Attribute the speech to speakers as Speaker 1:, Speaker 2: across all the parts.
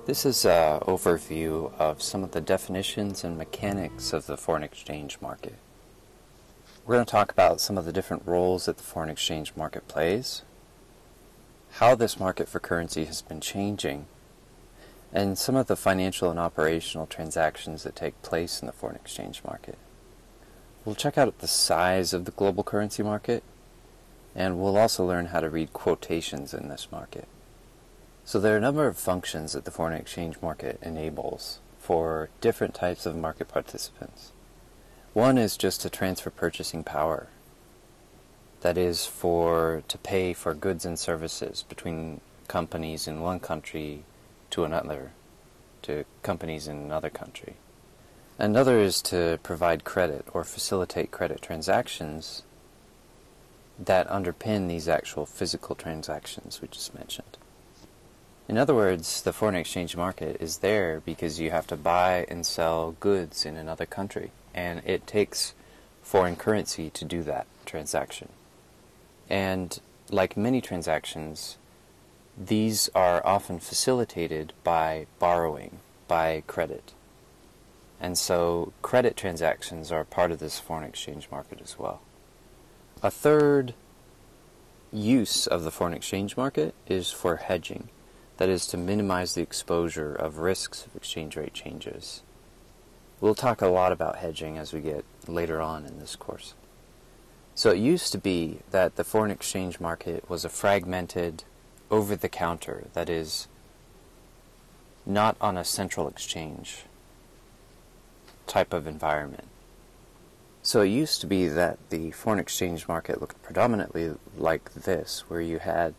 Speaker 1: This is an overview of some of the definitions and mechanics of the foreign exchange market. We're going to talk about some of the different roles that the foreign exchange market plays, how this market for currency has been changing, and some of the financial and operational transactions that take place in the foreign exchange market. We'll check out the size of the global currency market, and we'll also learn how to read quotations in this market. So there are a number of functions that the foreign exchange market enables for different types of market participants. One is just to transfer purchasing power. That is to pay for goods and services between companies in one country to another, to companies in another country. Another is to provide credit or facilitate credit transactions that underpin these actual physical transactions we just mentioned. In other words, the foreign exchange market is there because you have to buy and sell goods in another country, and it takes foreign currency to do that transaction. And like many transactions, these are often facilitated by borrowing, by credit. And so credit transactions are part of this foreign exchange market as well. A third use of the foreign exchange market is for hedging. That is to minimize the exposure of risks of exchange rate changes. We'll talk a lot about hedging as we get later on in this course. So it used to be that the foreign exchange market was a fragmented, over-the-counter, that is, not on a central exchange type of environment. So it used to be that the foreign exchange market looked predominantly like this, where you had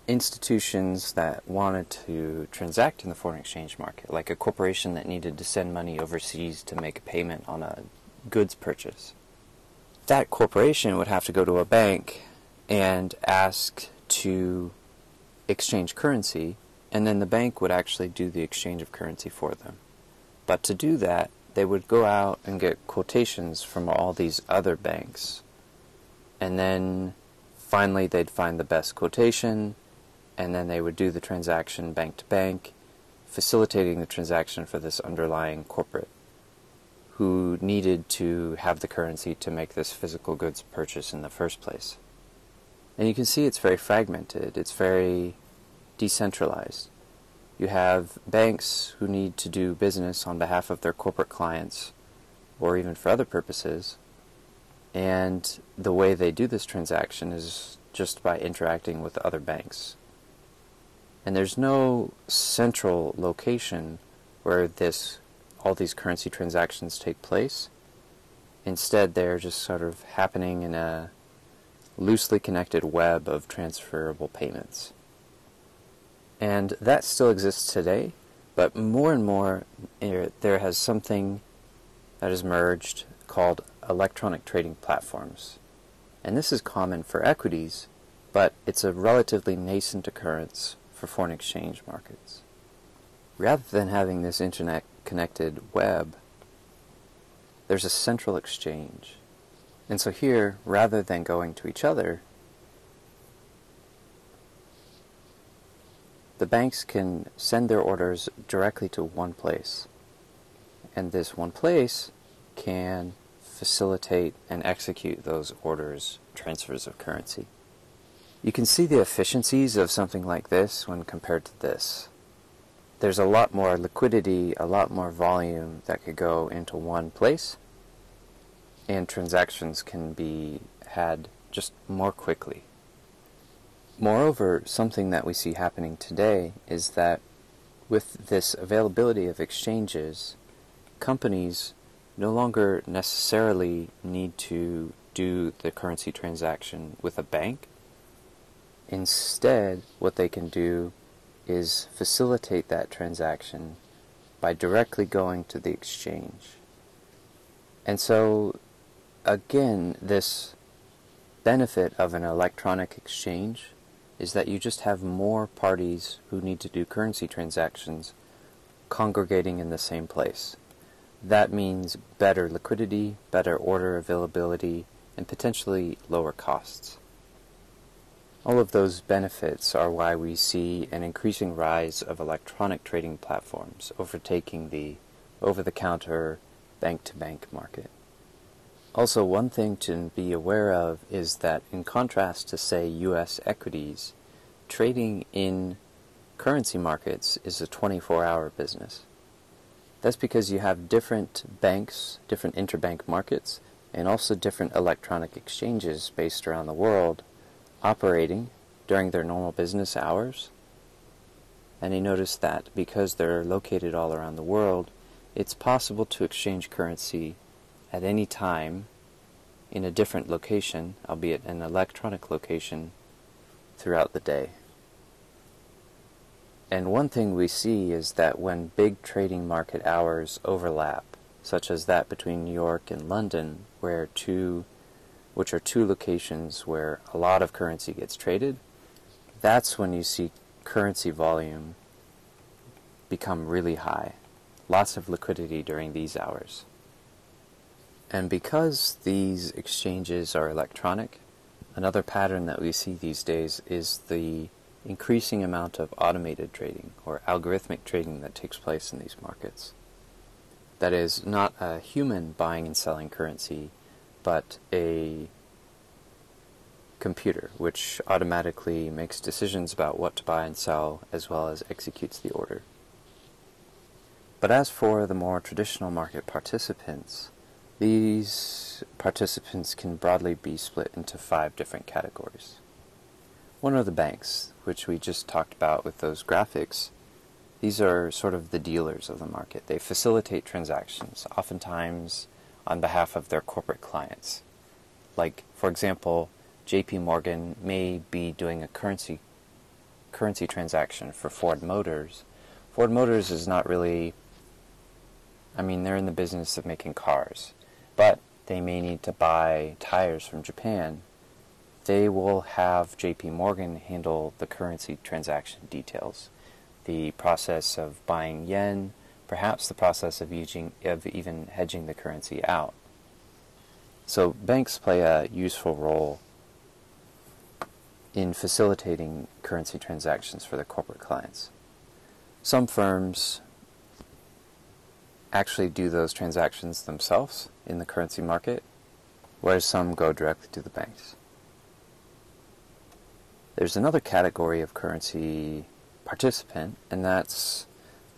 Speaker 1: institutions that wanted to transact in the foreign exchange market, like a corporation that needed to send money overseas to make a payment on a goods purchase. That corporation would have to go to a bank and ask to exchange currency, and then the bank would actually do the exchange of currency for them. But to do that, they would go out and get quotations from all these other banks, and then finally they'd find the best quotation, and then they would do the transaction bank to bank, facilitating the transaction for this underlying corporate who needed to have the currency to make this physical goods purchase in the first place. And you can see it's very fragmented, it's very decentralized. You have banks who need to do business on behalf of their corporate clients, or even for other purposes, and the way they do this transaction is just by interacting with other banks. And there's no central location where all these currency transactions take place. Instead, they're just sort of happening in a loosely connected web of transferable payments. And that still exists today, but more and more there has something that has merged called electronic trading platforms. And this is common for equities, but it's a relatively nascent occurrence for foreign exchange markets. Rather than having this internet-connected web, there's a central exchange. And so here, rather than going to each other, the banks can send their orders directly to one place. And this one place can facilitate and execute those orders, transfers of currency. You can see the efficiencies of something like this when compared to this. There's a lot more liquidity, a lot more volume that could go into one place, and transactions can be had just more quickly. Moreover, something that we see happening today is that with this availability of exchanges, companies no longer necessarily need to do the currency transaction with a bank. Instead, what they can do is facilitate that transaction by directly going to the exchange. And so, again, this benefit of an electronic exchange is that you just have more parties who need to do currency transactions congregating in the same place. That means better liquidity, better order availability, and potentially lower costs. All of those benefits are why we see an increasing rise of electronic trading platforms overtaking the over-the-counter bank-to-bank market. Also, one thing to be aware of is that in contrast to, say, U.S. equities, trading in currency markets is a 24-hour business. That's because you have different banks, different interbank markets, and also different electronic exchanges based around the world operating during their normal business hours. And you notice that because they're located all around the world, it's possible to exchange currency at any time in a different location, albeit an electronic location, throughout the day. And one thing we see is that when big trading market hours overlap, such as that between New York and London, which are two locations where a lot of currency gets traded, that's when you see currency volume become really high. Lots of liquidity during these hours. And because these exchanges are electronic, another pattern that we see these days is the increasing amount of automated trading or algorithmic trading that takes place in these markets. That is, not a human buying and selling currency, but a computer which automatically makes decisions about what to buy and sell as well as executes the order. But as for the more traditional market participants, these participants can broadly be split into 5 different categories. One are the banks, which we just talked about with those graphics. These are sort of the dealers of the market. They facilitate transactions, oftentimes on behalf of their corporate clients. Like, for example, JP Morgan may be doing a currency transaction for Ford Motors. Ford Motors is not really, they're in the business of making cars, but they may need to buy tires from Japan. They will have JP Morgan handle the currency transaction details, the process of buying yen, perhaps the process of even hedging the currency out. So banks play a useful role in facilitating currency transactions for their corporate clients. Some firms actually do those transactions themselves in the currency market, whereas some go directly to the banks. There's another category of currency participant, and that's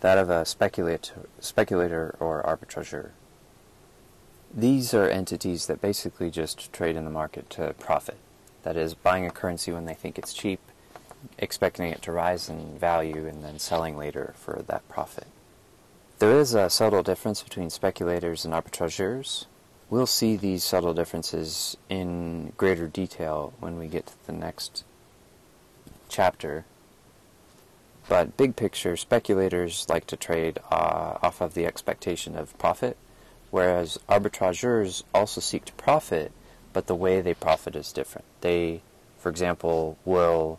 Speaker 1: that of a speculator or arbitrageur. These are entities that basically just trade in the market to profit. That is, buying a currency when they think it's cheap, expecting it to rise in value, and then selling later for that profit. There is a subtle difference between speculators and arbitrageurs. We'll see these subtle differences in greater detail when we get to the next chapter. But big picture, speculators like to trade off of the expectation of profit, whereas arbitrageurs also seek to profit, but the way they profit is different. They, for example, will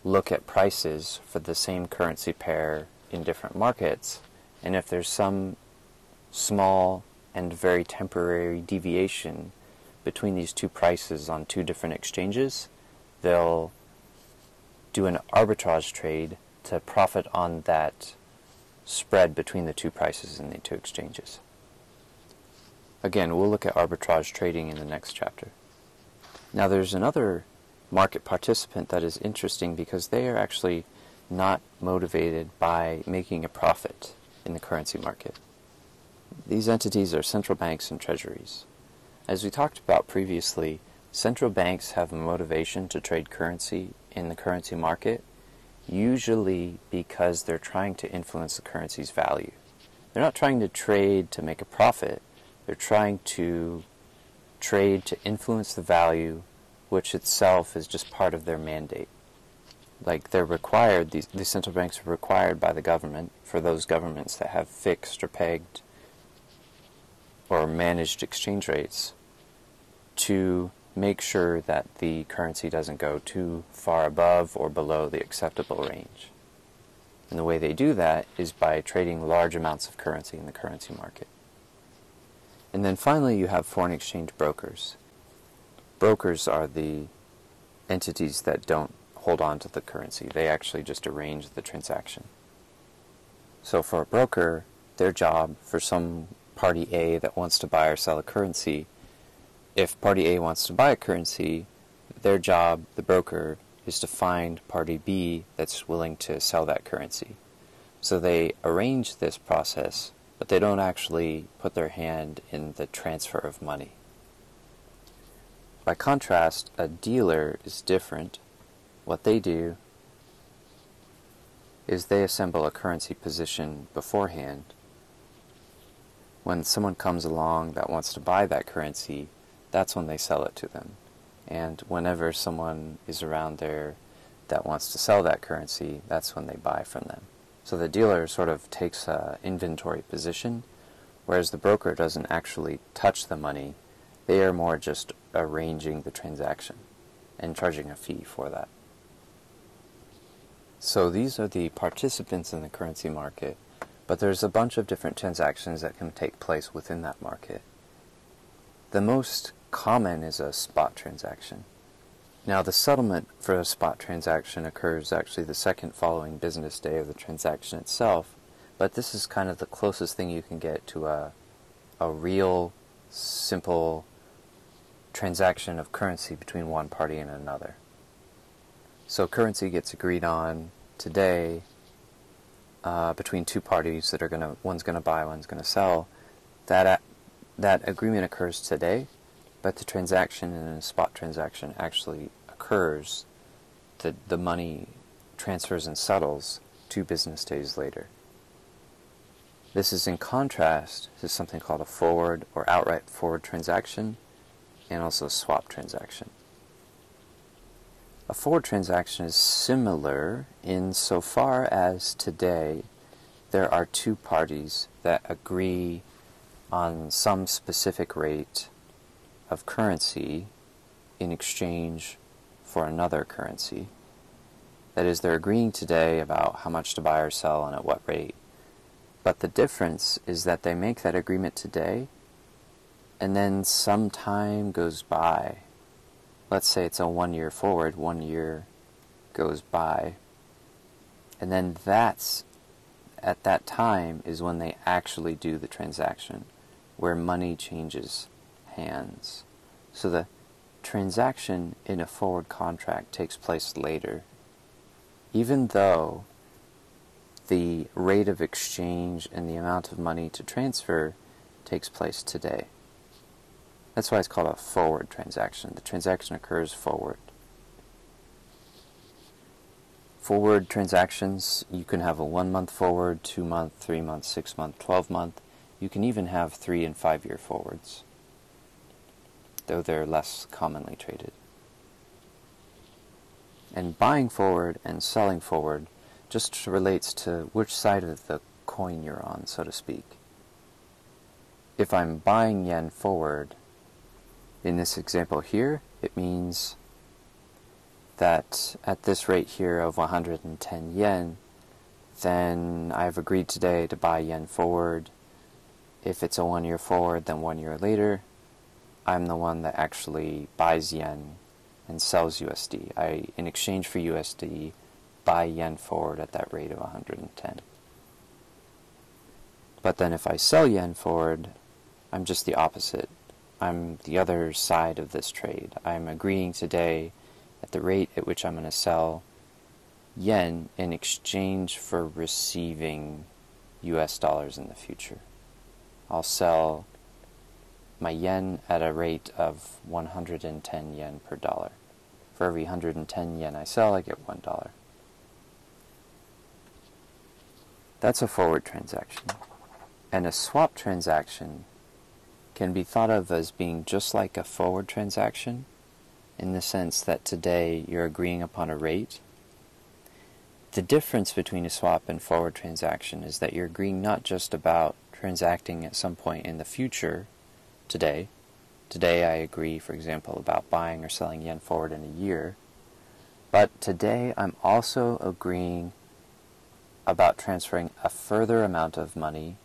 Speaker 1: look at prices for the same currency pair in different markets, and if there's some small and very temporary deviation between these two prices on 2 different exchanges, they'll do an arbitrage trade to profit on that spread between the 2 prices in the 2 exchanges. Again, we'll look at arbitrage trading in the next chapter. Now there's another market participant that is interesting because they are actually not motivated by making a profit in the currency market. These entities are central banks and treasuries. As we talked about previously, central banks have a motivation to trade currency in the currency market, usually because they're trying to influence the currency's value. They're not trying to trade to make a profit. They're trying to trade to influence the value, which itself is just part of their mandate. Like they're required, these central banks are required by the government, for those governments that have fixed or pegged or managed exchange rates, to make sure that the currency doesn't go too far above or below the acceptable range. And the way they do that is by trading large amounts of currency in the currency market. And then finally you have foreign exchange brokers. Brokers are the entities that don't hold on to the currency. They actually just arrange the transaction. So for a broker, their job for some party A that wants to buy or sell a currency, if party A wants to buy a currency, their job, the broker, is to find party B that's willing to sell that currency. So they arrange this process, but they don't actually put their hand in the transfer of money. By contrast, a dealer is different. What they do is they assemble a currency position beforehand. When someone comes along that wants to buy that currency, that's when they sell it to them. And whenever someone is around there that wants to sell that currency, that's when they buy from them. So the dealer sort of takes an inventory position, whereas the broker doesn't actually touch the money. They are more just arranging the transaction and charging a fee for that. So these are the participants in the currency market, but there's a bunch of different transactions that can take place within that market. The most common is a spot transaction. Now the settlement for a spot transaction occurs actually the second following business day of the transaction itself, but this is kind of the closest thing you can get to a real, simple transaction of currency between one party and another. So currency gets agreed on today between two parties that are one's going to buy, one's going to sell. That agreement occurs today, but the transaction in a spot transaction actually occurs. The money transfers and settles 2 business days later. This is in contrast to something called a forward or outright forward transaction, and also a swap transaction. A forward transaction is similar insofar as today there are 2 parties that agree on some specific rate of currency in exchange for another currency. That is, they're agreeing today about how much to buy or sell and at what rate. But the difference is that they make that agreement today, and then some time goes by. Let's say it's a 1-year forward, 1 year goes by, and then at that time is when they actually do the transaction, where money changes hands. So the transaction in a forward contract takes place later, even though the rate of exchange and the amount of money to transfer takes place today. That's why it's called a forward transaction. The transaction occurs forward. Forward transactions, you can have a 1-month forward, 2-month, 3-month, 6-month, 12-month. You can even have 3- and 5-year forwards, though they're less commonly traded. And buying forward and selling forward just relates to which side of the coin you're on, so to speak. If I'm buying yen forward, in this example here, it means that at this rate here of 110 yen, then I've agreed today to buy yen forward. If it's a 1-year forward, then 1 year later, I'm the one that actually buys yen and sells USD. I, in exchange for USD, buy yen forward at that rate of 110. But then if I sell yen forward, I'm just the opposite. I'm the other side of this trade. I'm agreeing today at the rate at which I'm going to sell yen in exchange for receiving US dollars in the future. I'll sell my yen at a rate of 110 yen per dollar. For every 110 yen I sell, I get $1. That's a forward transaction. And a swap transaction can be thought of as being just like a forward transaction, in the sense that today you're agreeing upon a rate. The difference between a swap and forward transaction is that you're agreeing not just about transacting at some point in the future, today. Today I agree, for example, about buying or selling yen forward in a year, but today I'm also agreeing about transferring a further amount of money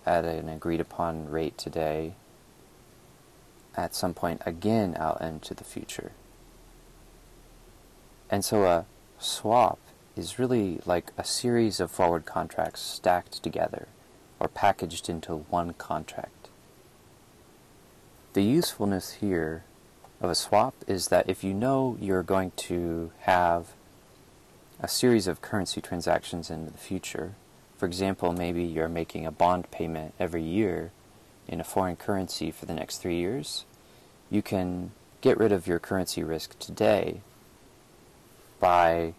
Speaker 1: at an agreed upon rate today at some point again out into the future. And so a swap is really like a series of forward contracts stacked together or packaged into one contract. The usefulness here of a swap is that if you know you're going to have a series of currency transactions in the future, for example, maybe you're making a bond payment every year in a foreign currency for the next 3 years, you can get rid of your currency risk today by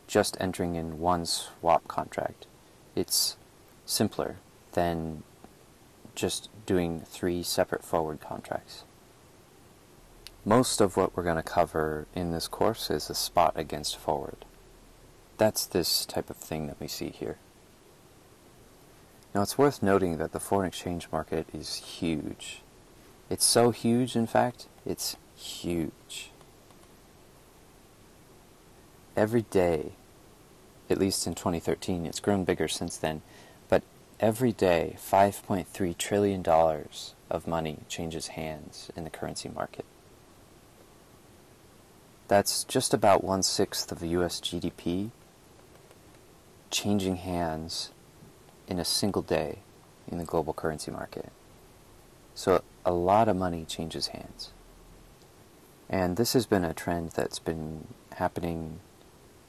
Speaker 1: just entering in one swap contract. It's simpler than just doing 3 separate forward contracts. Most of what we're going to cover in this course is a spot against forward. That's this type of thing that we see here. Now it's worth noting that the foreign exchange market is huge. It's so huge, in fact, it's huge. Every day, at least in 2013, it's grown bigger since then, but every day, $5.3 trillion of money changes hands in the currency market. That's just about 1/6 of the US GDP changing hands in a single day in the global currency market. So a lot of money changes hands. And this has been a trend that's been happening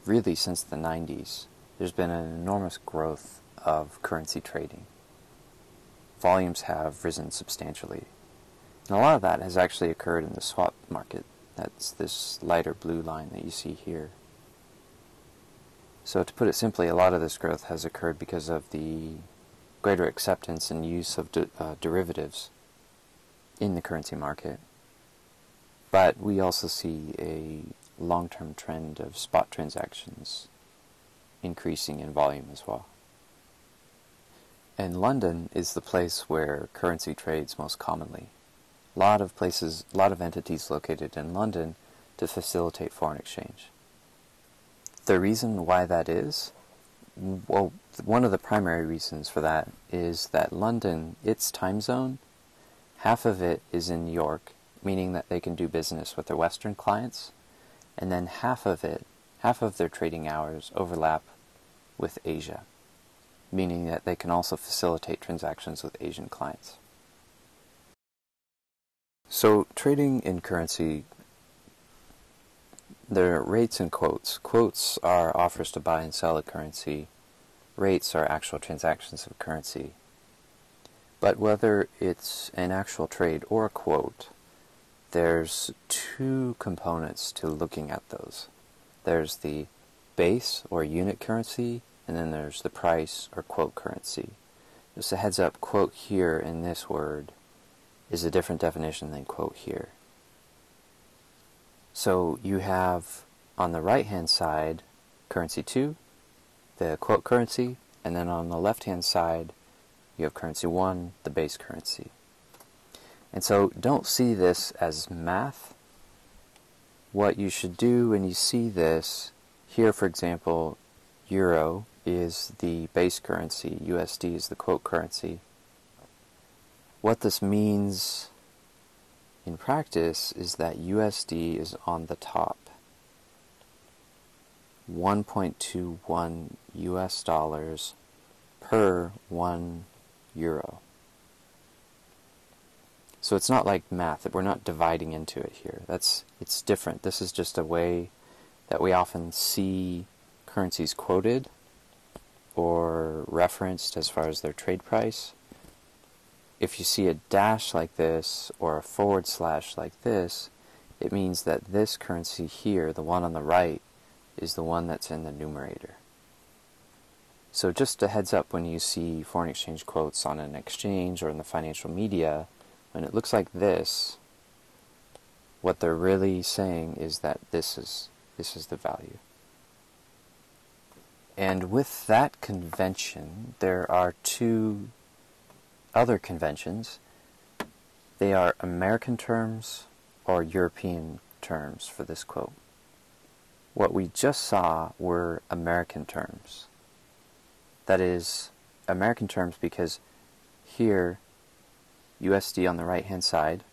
Speaker 1: really since the 90s. There's been an enormous growth of currency trading. Volumes have risen substantially. And a lot of that has actually occurred in the swap market. That's this lighter blue line that you see here. So to put it simply, a lot of this growth has occurred because of the greater acceptance and use of derivatives in the currency market. But we also see a long-term trend of spot transactions increasing in volume as well. And London is the place where currency trades most commonly. A lot of entities located in London to facilitate foreign exchange. The reason why that is, well, one of the primary reasons for that is that London, its time zone, half of it is in New York, meaning that they can do business with their Western clients, and then half of their trading hours overlap with Asia, meaning that they can also facilitate transactions with Asian clients. So trading in currency, there are rates and quotes. Quotes are offers to buy and sell a currency. Rates are actual transactions of currency. But whether it's an actual trade or a quote, there's 2 components to looking at those. There's the base or unit currency, and then there's the price or quote currency. Just a heads up, quote here in this word is a different definition than quote here. So you have on the right hand side currency 2, the quote currency, and then on the left hand side you have currency 1, the base currency. And so don't see this as math. What you should do when you see this, here for example, Euro is the base currency, USD is the quote currency. What this means in practice is that USD is on the top. 1.21 US dollars per 1 euro. So it's not like math, we're not dividing into it here. It's different. This is just a way that we often see currencies quoted or referenced as far as their trade price. If you see a dash like this or a forward slash like this, it means that this currency here, the one on the right, is the one that's in the numerator. So just a heads up when you see foreign exchange quotes on an exchange or in the financial media, when it looks like this, what they're really saying is that this is the value. And with that convention, there are 2 other conventions. They are American terms or European terms for this quote. What we just saw were American terms. That is, American terms because here, USD on the right hand side,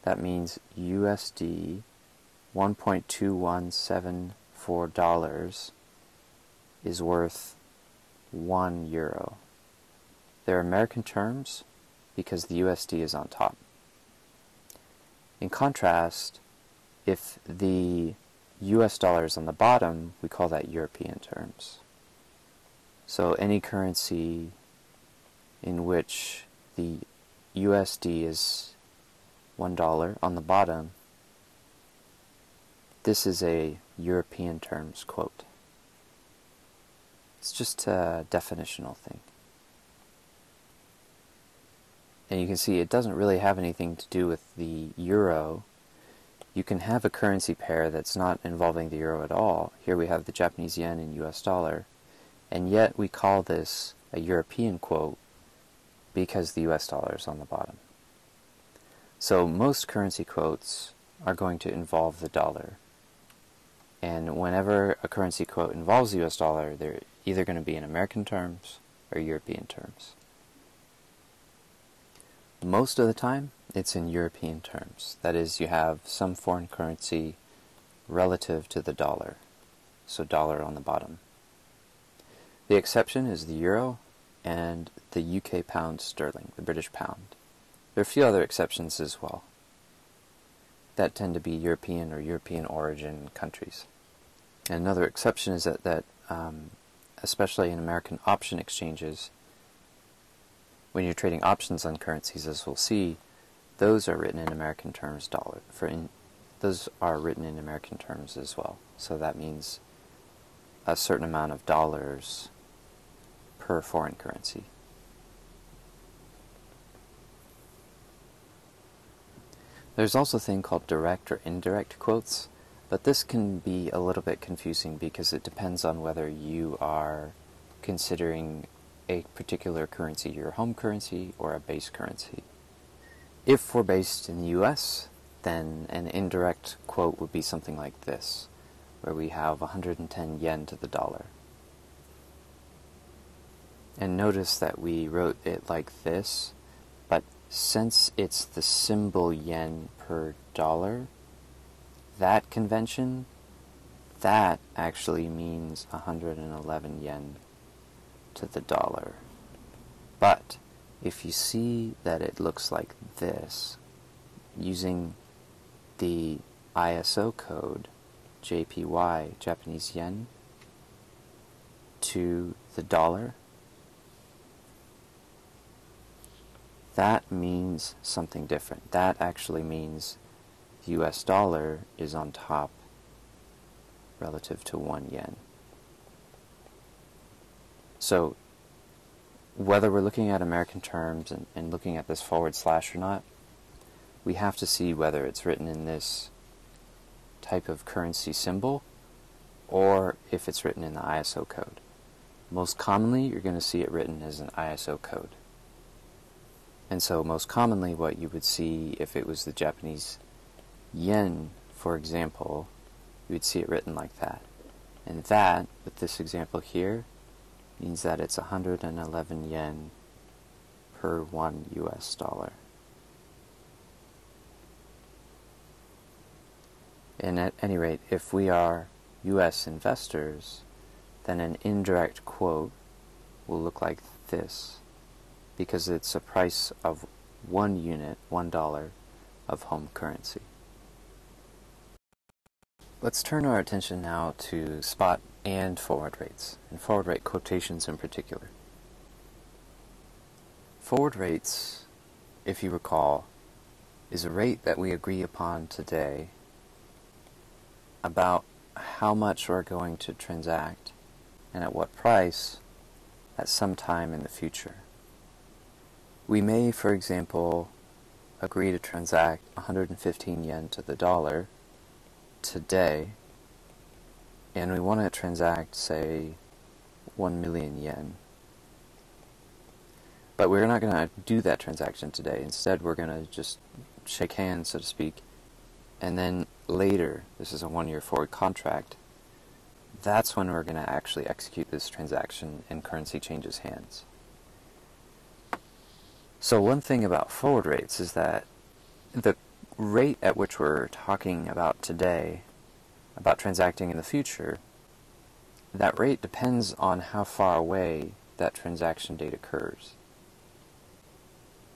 Speaker 1: that means USD 1.2174 for dollars is worth 1 euro. They're American terms because the USD is on top. In contrast, if the US dollar is on the bottom, we call that European terms. So any currency in which the USD is $1 on the bottom, this is a European terms quote. It's just a definitional thing. And you can see it doesn't really have anything to do with the euro. You can have a currency pair that's not involving the euro at all. Here we have the Japanese yen and US dollar, and yet we call this a European quote because the US dollar is on the bottom. So most currency quotes are going to involve the dollar. And whenever a currency quote involves the US dollar, they're either going to be in American terms or European terms. Most of the time, it's in European terms. That is, you have some foreign currency relative to the dollar. So dollar on the bottom. The exception is the euro and the UK pound sterling, the British pound. There are a few other exceptions as well that tend to be European or European origin countries. And another exception is that especially in American option exchanges, when you're trading options on currencies, as we'll see, those are written in American terms those are written in American terms as well. So that means a certain amount of dollars per foreign currency. There's also a thing called direct or indirect quotes, but this can be a little bit confusing because it depends on whether you are considering a particular currency your home currency or a base currency. If we're based in the US, then an indirect quote would be something like this, where we have 110 yen to the dollar. And notice that we wrote it like this, but since it's the symbol yen per dollar, that convention, that actually means 111 yen to the dollar. But if you see that it looks like this, using the ISO code, JPY, Japanese yen, to the dollar, that means something different. That actually means the US dollar is on top relative to 1 yen. So whether we're looking at American terms and looking at this forward slash or not, we have to see whether it's written in this type of currency symbol or if it's written in the ISO code. Most commonly, you're going to see it written as an ISO code. And so most commonly what you would see if it was the Japanese yen, for example, you would see it written like that. And that, with this example here, means that it's 111 yen per 1 US dollar. And at any rate, if we are US investors, then an indirect quote will look like this, because it's a price of 1 unit, $1, of home currency. Let's turn our attention now to spot and forward rates, and forward rate quotations in particular. Forward rates, if you recall, is a rate that we agree upon today about how much we're going to transact and at what price at some time in the future. We may, for example, agree to transact 115 yen to the dollar today, and we want to transact, say, 1 million yen. But we're not going to do that transaction today. Instead, we're going to just shake hands, so to speak, and then later, this is a 1-year forward contract, that's when we're going to actually execute this transaction and currency changes hands. So one thing about forward rates is that the rate at which we're talking about today about transacting in the future, that rate depends on how far away that transaction date occurs.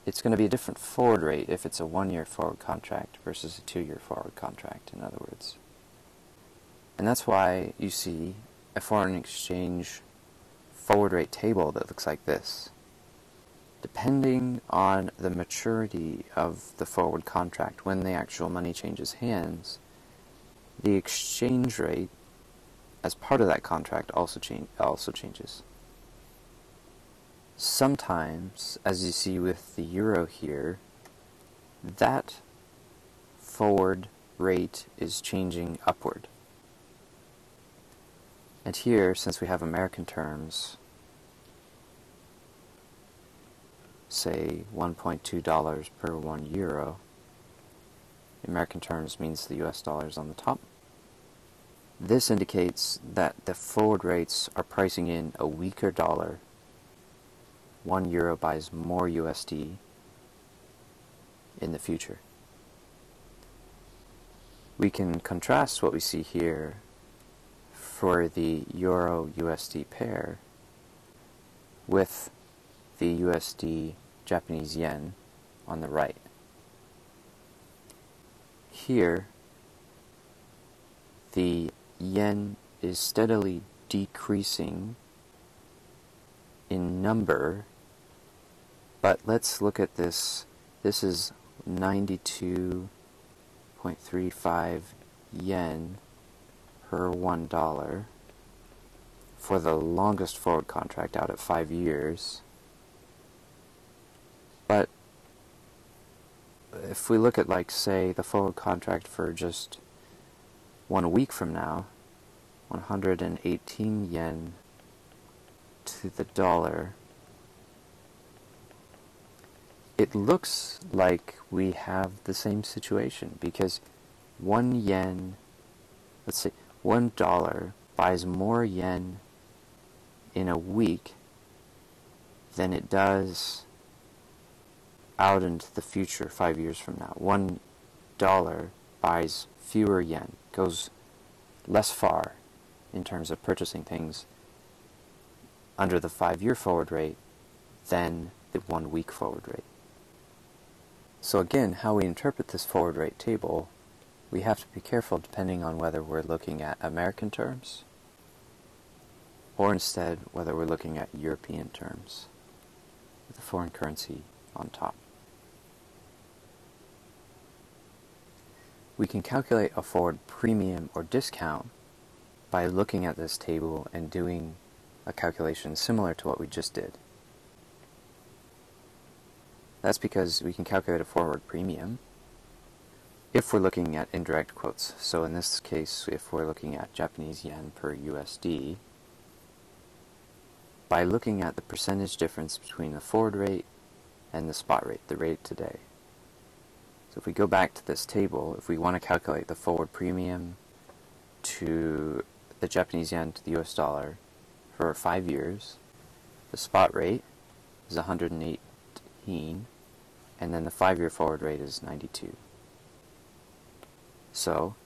Speaker 1: It's going to be a different forward rate if it's a 1-year forward contract versus a 2-year forward contract, in other words. And that's why you see a foreign exchange forward rate table that looks like this. Depending on the maturity of the forward contract, when the actual money changes hands, the exchange rate as part of that contract also changes. Sometimes, as you see with the euro here, that forward rate is changing upward. And here, since we have American terms, say $1.2 per 1 euro, American terms means the US dollars on the top. This indicates that the forward rates are pricing in a weaker dollar. 1 euro buys more USD in the future. We can contrast what we see here for the euro-USD pair with the USD-Japanese yen on the right. Here, the yen is steadily decreasing in number, but let's look at this. This is 92.35 yen per $1 for the longest forward contract out at 5 years. But if we look at, like, say, the forward contract for just 1 week from now, 118 yen to the dollar, it looks like we have the same situation, because 1 yen, let's say $1 buys more yen in a week than it does out into the future 5 years from now. $1 buys fewer yen, goes less far in terms of purchasing things under the 5-year forward rate than the 1 week forward rate. So again, how we interpret this forward rate table, we have to be careful depending on whether we're looking at American terms or instead whether we're looking at European terms with the foreign currency on top. We can calculate a forward premium or discount by looking at this table and doing a calculation similar to what we just did. That's because we can calculate a forward premium if we're looking at indirect quotes. So in this case, if we're looking at Japanese yen per USD, by looking at the percentage difference between the forward rate and the spot rate, the rate today. So if we go back to this table, if we want to calculate the forward premium to the Japanese yen to the US dollar for 5 years, the spot rate is 118, and then the 5-year forward rate is 92. So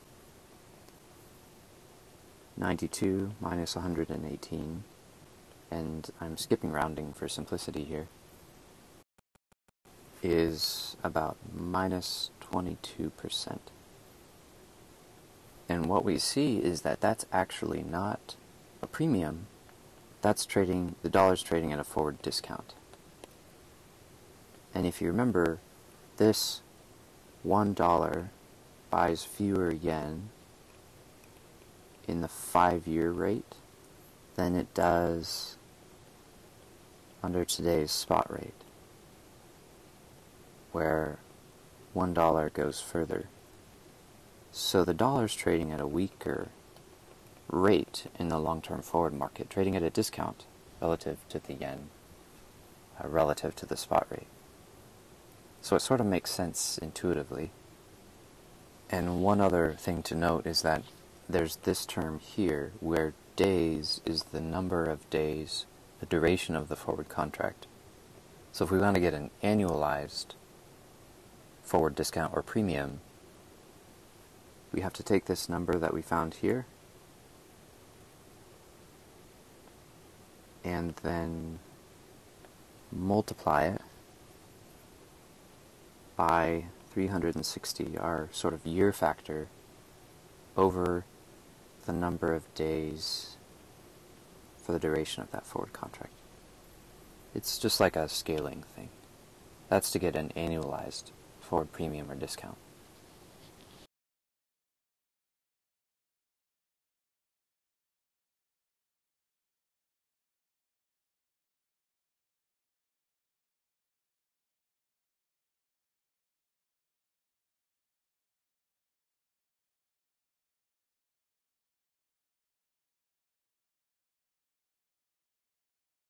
Speaker 1: 92 minus 118, and I'm skipping rounding for simplicity here, is about minus 22%. And what we see is that that's actually not a premium. That's trading, the dollar's trading at a forward discount. And if you remember, this $1 buys fewer yen in the 5-year rate than it does under today's spot rate, where $1 goes further. So the dollar's trading at a weaker rate in the long-term forward market, trading at a discount relative to the yen, relative to the spot rate. So it sort of makes sense intuitively. And one other thing to note is that there's this term here where days is the number of days, the duration of the forward contract. So if we want to get an annualized forward discount or premium, we have to take this number that we found here and then multiply it by 360, our sort of year factor, over the number of days for the duration of that forward contract. It's just like a scaling thing. That's to get an annualized forward premium or discount.